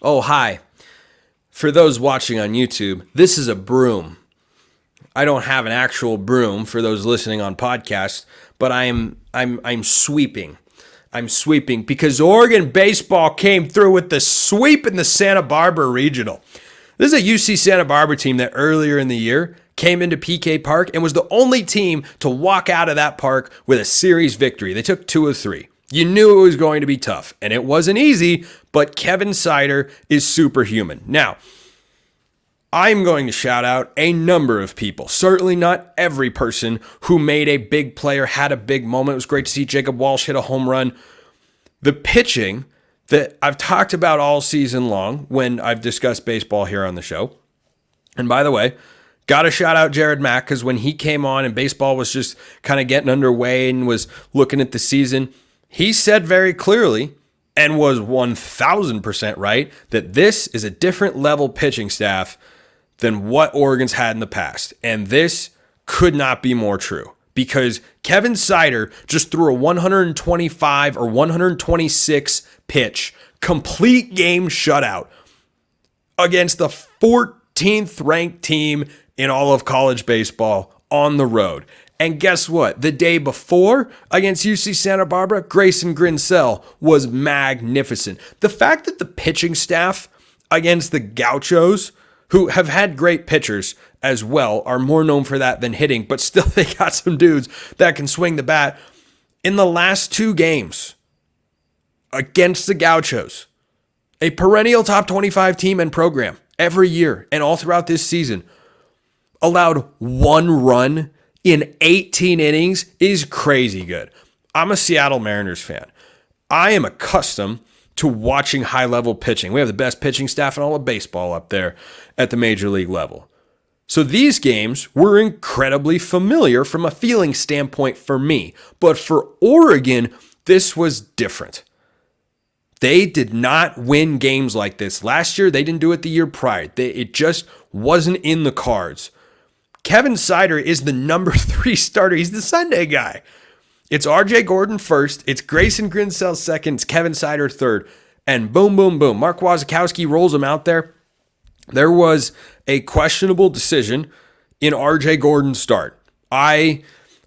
Oh, hi. For those watching on YouTube, this is a broom. I don't have an actual broom for those listening on podcast, but I'm sweeping. I'm sweeping because Oregon baseball came through with the sweep in the Santa Barbara Regional. This is a UC Santa Barbara team that earlier in the year came into PK Park and was the only team to walk out of that park with a series victory. They took 2 of 3. You knew it was going to be tough, and it wasn't easy, but Kevin Seitter is superhuman. Now, I'm going to shout out a number of people. Certainly not every person who made a big play or had a big moment. It was great to see Jacob Walsh hit a home run. The pitching that I've talked about all season long when I've discussed baseball here on the show. And by the way, got to shout out Jared Mack because when he came on and baseball was just kind of getting underway and was looking at the season, he said very clearly and was 1,000% right that this is a different level pitching staff than what Oregon's had in the past. And this could not be more true because Kevin Seitter just threw a 125 or 126 pitch complete game shutout against the 14th ranked team in all of college baseball on the road. And guess what? The day before against UC Santa Barbara, Grayson Grinsell was magnificent. The fact that the pitching staff against the Gauchos, who have had great pitchers as well, are more known for that than hitting, but still they got some dudes that can swing the bat. In the last 2 games against the Gauchos, a perennial top 25 team and program every year and all throughout this season, allowed 1 run in 18 innings is crazy good. I'm a Seattle Mariners fan. I am accustomed to watching high-level pitching. We have the best pitching staff in all of baseball up there at the major league level. So these games were incredibly familiar from a feeling standpoint for me. But for Oregon, this was different. They did not win games like this. Last year, they didn't do it the year prior. It just wasn't in the cards. Kevin Seitter is the number 3 starter. He's the Sunday guy. It's RJ Gordon first. It's Grayson Grinsell second. It's Kevin Seitter third. And boom, boom, boom. Mark Wazikowski rolls him out there. There was a questionable decision in RJ Gordon's start. I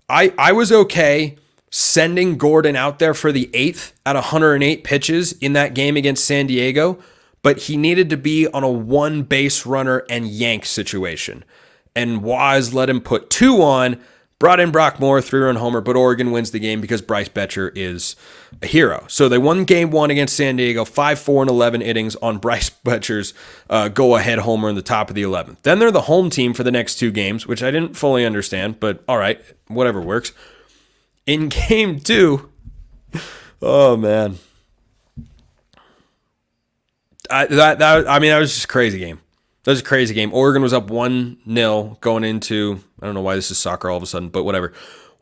was okay sending Gordon out there for the 8th at 108 pitches in that game against San Diego, but he needed to be on a 1 base runner and yank situation. And Waz let him put 2 on, brought in Brock Moore, 3-run homer, but Oregon wins the game because Bryce Betcher is a hero. So they won game 1 against San Diego, 5-4 and 11 innings on Bryce Betcher's go-ahead homer in the top of the 11th. Then they're the home team for the next 2 games, which I didn't fully understand, but all right, whatever works. In game 2, oh man, that was just a crazy game. That was a crazy game. Oregon was up 1-0 going into, I don't know why this is soccer all of a sudden, but whatever.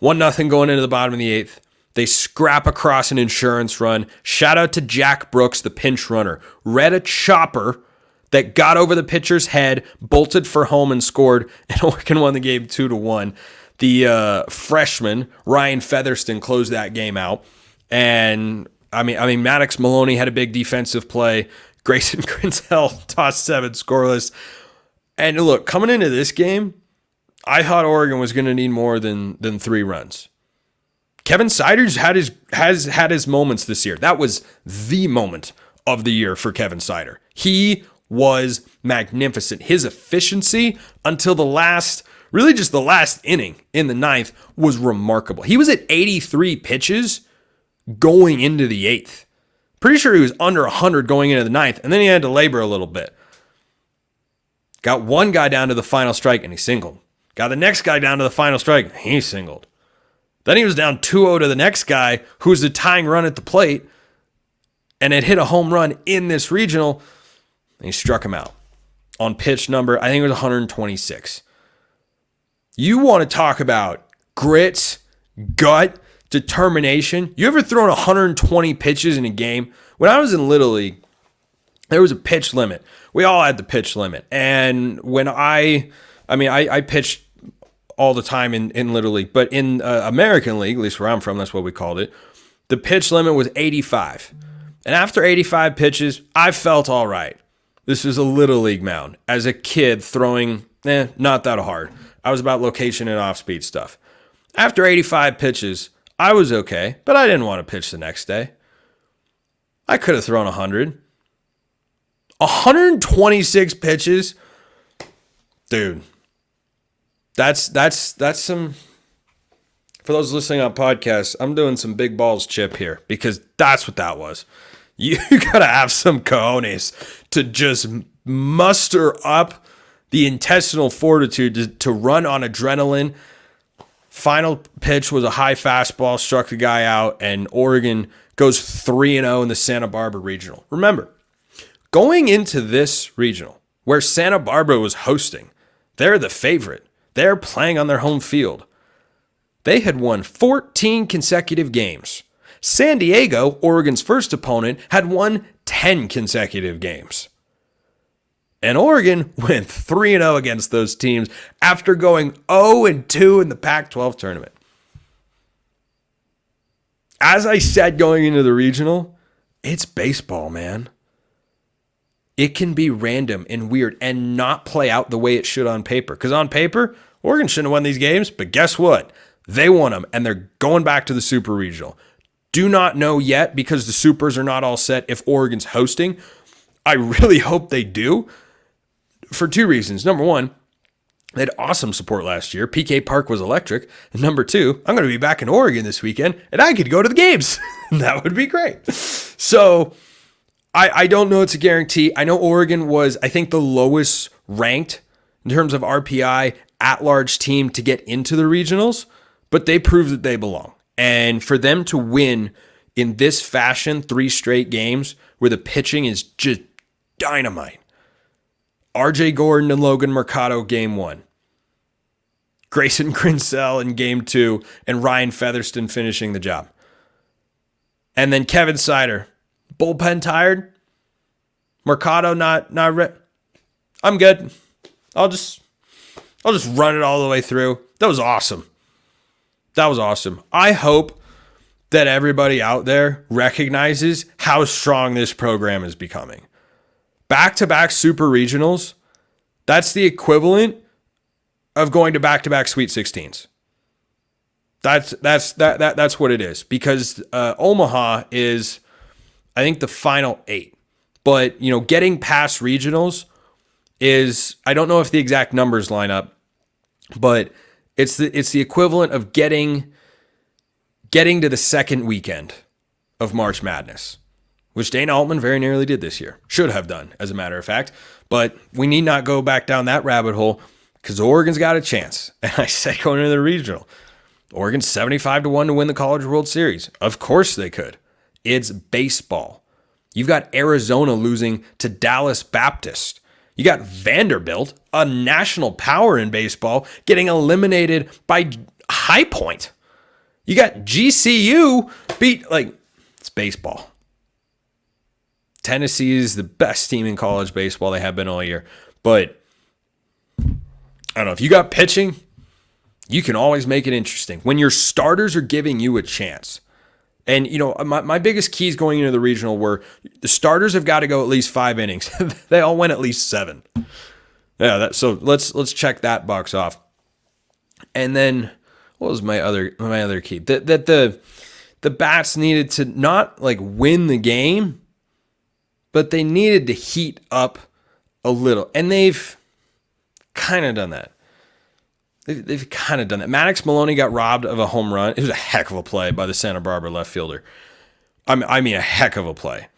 1-0 going into the bottom of the 8th. They scrap across an insurance run. Shout out to Jack Brooks, the pinch runner. Read a chopper that got over the pitcher's head, bolted for home and scored, and Oregon won the game 2-1. The freshman, Ryan Featherston, closed that game out. And I mean, Maddox Maloney had a big defensive play. Grayson Grinsell tossed 7 scoreless. And look, coming into this game, I thought Oregon was going to need more than 3 runs. Kevin Seitter has had his moments this year. That was the moment of the year for Kevin Seitter. He was magnificent. His efficiency until the last inning in the 9th was remarkable. He was at 83 pitches going into the 8th. Pretty sure he was under 100 going into the 9th, and then he had to labor a little bit. Got one guy down to the final strike, and he singled. Got the next guy down to the final strike, and he singled. Then he was down 2-0 to the next guy, who was the tying run at the plate, and had hit a home run in this regional, and he struck him out on pitch number, I think it was 126. You want to talk about grit, gut, determination. You ever thrown 120 pitches in a game? When I was in Little League, there was a pitch limit. We all had the pitch limit. And when I pitched all the time in Little League, but in American League, at least where I'm from, that's what we called it, the pitch limit was 85. And after 85 pitches, I felt all right. This was a little league mound. As a kid, throwing, not that hard. I was about location and off-speed stuff. After 85 pitches, I was okay, but I didn't want to pitch the next day. I could have thrown 100. 126 pitches? Dude. That's some... For those listening on podcasts, I'm doing some big balls chip here because that's what that was. You got to have some cojones to just muster up the intestinal fortitude to run on adrenaline. Final pitch was a high fastball, struck the guy out, and Oregon goes 3-0 in the Santa Barbara Regional. Remember, going into this regional, where Santa Barbara was hosting, they're the favorite. They're playing on their home field. They had won 14 consecutive games. San Diego, Oregon's first opponent, had won 10 consecutive games. And Oregon went 3-0 against those teams after going 0-2 in the Pac-12 tournament. As I said going into the regional, it's baseball, man. It can be random and weird and not play out the way it should on paper. Because on paper, Oregon shouldn't have won these games, but guess what? They won them, and they're going back to the Super Regional. Do not know yet, because the Supers are not all set, if Oregon's hosting. I really hope they do, for two reasons. Number one, they had awesome support last year. PK Park was electric. And number two, I'm going to be back in Oregon this weekend, and I could go to the games. That would be great. So I don't know it's a guarantee. I know Oregon was, I think, the lowest ranked in terms of RPI at-large team to get into the regionals. But they proved that they belong. And for them to win in this fashion, 3 straight games where the pitching is just dynamite. RJ Gordon and Logan Mercado game 1. Grayson Grinsell in game 2. And Ryan Featherston finishing the job. And then Kevin Seitter. Bullpen tired. Mercado not I'm good. I'll just run it all the way through. That was awesome. That was awesome. I hope that everybody out there recognizes how strong this program is becoming. Back-to-back super regionals, that's the equivalent of going to back-to-back Sweet 16s. That's what it is. Because Omaha is, I think, the final 8. But, getting past regionals is, I don't know if the exact numbers line up, but it's the equivalent of getting to the second weekend of March Madness, which Dana Altman very nearly did this year. Should have done, as a matter of fact. But we need not go back down that rabbit hole because Oregon's got a chance. And I said going into the regional, Oregon's 75-1 to win the College World Series. Of course they could. It's baseball. You've got Arizona losing to Dallas Baptist. You got Vanderbilt, a national power in baseball, getting eliminated by High Point. You got GCU it's baseball. Tennessee is the best team in college baseball. They have been all year. But I don't know. If you got pitching, you can always make it interesting. When your starters are giving you a chance. And, my biggest keys going into the regional were the starters have got to go at least 5 innings. They all went at least 7. Yeah, so let's check that box off. And then what was my other key? That the bats needed to not win the game, but they needed to heat up a little. And they've kind of done that. They've kind of done that. Maddox Maloney got robbed of a home run. It was a heck of a play by the Santa Barbara left fielder. I mean, a heck of a play.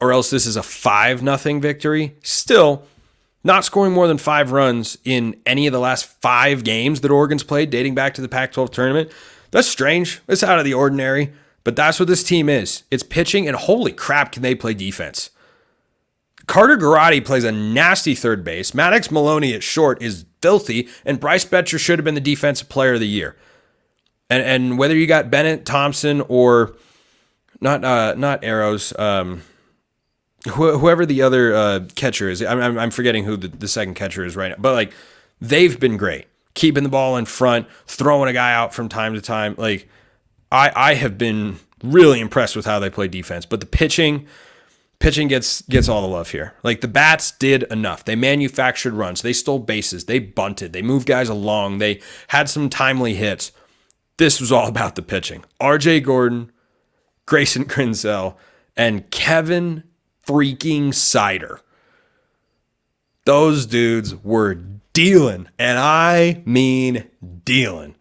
Or else this is a 5-0 victory. Still, not scoring more than 5 runs in any of the last 5 games that Oregon's played, dating back to the Pac-12 tournament. That's strange. It's out of the ordinary. But that's what this team is. It's pitching, and holy crap, can they play defense. Carter Garotti plays a nasty third base. Maddox Maloney at short is filthy, and Bryce Betcher should have been the defensive player of the year. And whether you got Bennett, Thompson, or not Arrows, whoever the other catcher is, I'm forgetting who the second catcher is right now. But they've been great, keeping the ball in front, throwing a guy out from time to time. I have been really impressed with how they play defense. But the pitching, Pitching gets all the love here. Like, the bats did enough. They manufactured runs. They stole bases. They bunted. They moved guys along. They had some timely hits. This was all about the pitching. RJ Gordon, Grayson Grinsell, and Kevin freaking Seitter. Those dudes were dealing, and I mean dealing,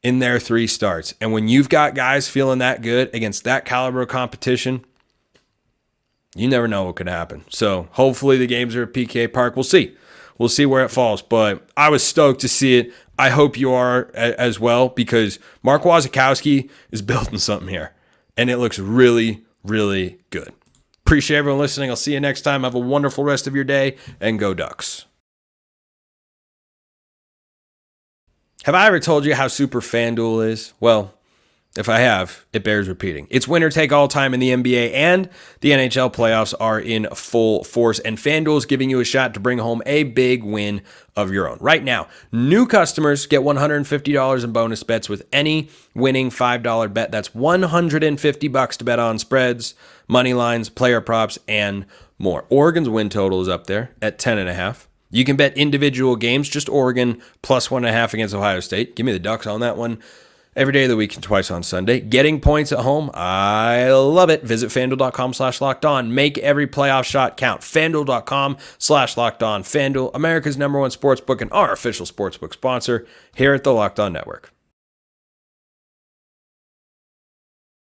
in their 3 starts. And when you've got guys feeling that good against that caliber of competition, you never know what could happen. So hopefully the games are at PK Park. We'll see. We'll see where it falls. But I was stoked to see it. I hope you are as well, because Mark Wazikowski is building something here. And it looks really, really good. Appreciate everyone listening. I'll see you next time. Have a wonderful rest of your day, and go Ducks. Have I ever told you how super FanDuel is? Well, if I have, it bears repeating. It's winner take all time in the NBA, and the NHL playoffs are in full force, and FanDuel is giving you a shot to bring home a big win of your own. Right now, new customers get $150 in bonus bets with any winning $5 bet. That's $150 to bet on spreads, money lines, player props, and more. Oregon's win total is up there at 10.5. You can bet individual games, just Oregon plus 1.5 against Ohio State. Give me the Ducks on that one. Every day of the week and twice on Sunday. Getting points at home, I love it. Visit FanDuel.com/LockedOn. Make every playoff shot count. FanDuel.com/LockedOn. FanDuel, America's #1 sportsbook and our official sportsbook sponsor here at the Locked On Network.